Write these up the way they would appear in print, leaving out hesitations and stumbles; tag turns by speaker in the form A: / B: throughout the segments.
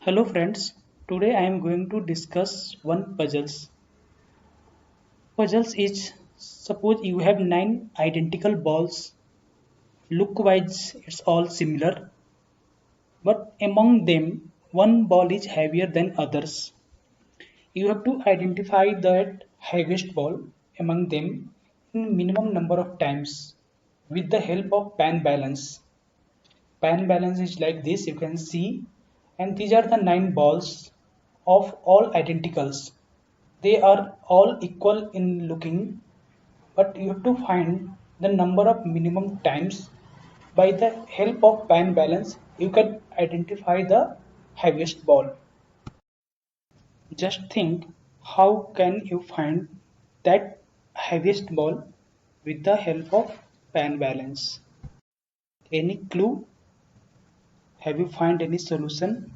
A: Hello friends, today I am going to discuss one puzzles. Puzzles is suppose you have 9 identical balls. Look wise it's all similar, but among them one ball is heavier than others. You have to identify that heaviest ball among them in minimum number of times with the help of pan balance. Pan balance is like this, you can see, and these are the 9 balls of all identicals. They are all equal in looking, but you have to find the number of minimum times. By the help of pan balance you can identify the heaviest ball. Just think, how can you find that heaviest ball with the help of pan balance? Any clue? Have you find any solution?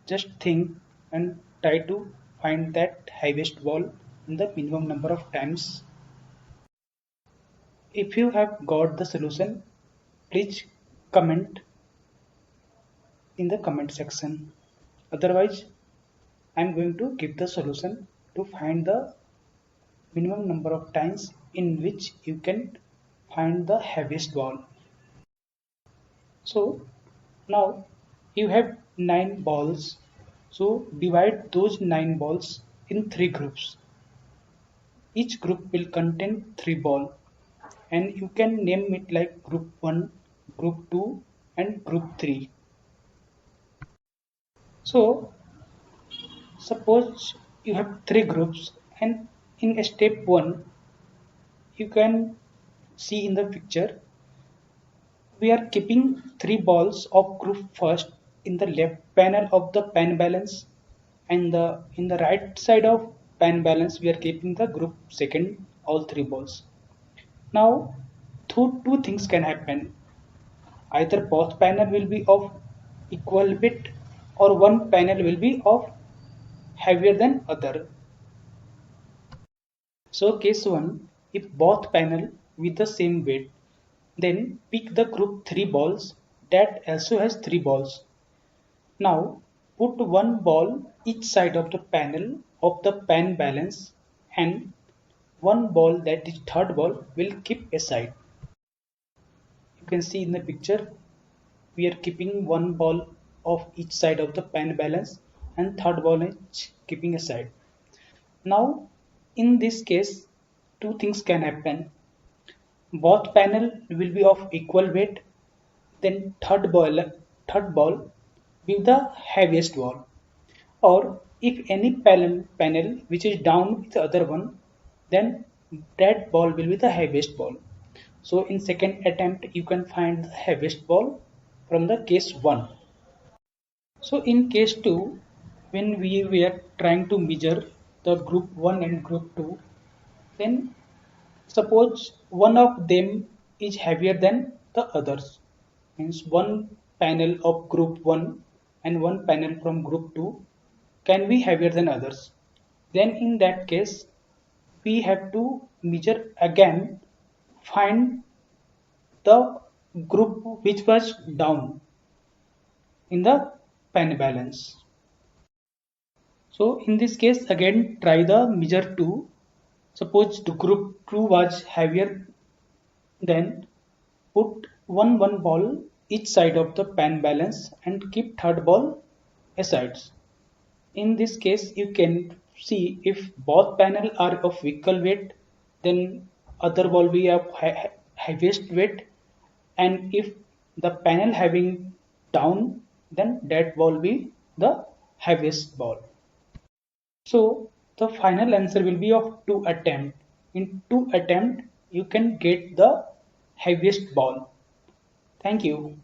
A: Just think and try to find that heaviest ball in the minimum number of times. If you have got the solution, please comment in the comment section. Otherwise, I am going to give the solution to find the minimum number of times in which you can find the heaviest ball. So now you have 9 balls. So divide those 9 balls in 3 groups. Each group will contain 3 balls, and you can name it like group 1, group 2 and group 3. So suppose you have 3 groups, and in step 1 you can see in the picture we are keeping 3 balls of group first in the left panel of the pan balance, and in the right side of pan balance we are keeping the group second all 3 balls. Now two things can happen. Either both panel will be of equal weight or one panel will be of heavier than other. So case 1, if both panel with the same weight, then pick the group 3 balls that also has 3 balls. Now put one ball each side of the panel of the pan balance, and one ball, that is third ball, will keep aside. You can see in the picture we are keeping one ball of each side of the pan balance and third ball is keeping aside. Now in this case two things can happen. Both panel will be of equal weight, then third ball be the heaviest ball. Or if any panel which is down with the other one, then that ball will be the heaviest ball. So in second attempt you can find the heaviest ball from the case 1. So in case 2, when we were trying to measure the group 1 and group 2, then suppose one of them is heavier than the others. Means one panel of group 1 and one panel from group 2 can be heavier than others. Then in that case we have to measure again, find the group which was down in the pan balance. So in this case again try the measure 2. Suppose the group 2 was heavier, then put one ball each side of the pan balance and keep third ball aside. In this case you can see if both panel are of equal weight, then other ball will be of heaviest weight, and if the panel having down, then that ball will be the heaviest ball. So the final answer will be of 2 attempt. In 2 attempt you can get the heaviest ball. Thank you.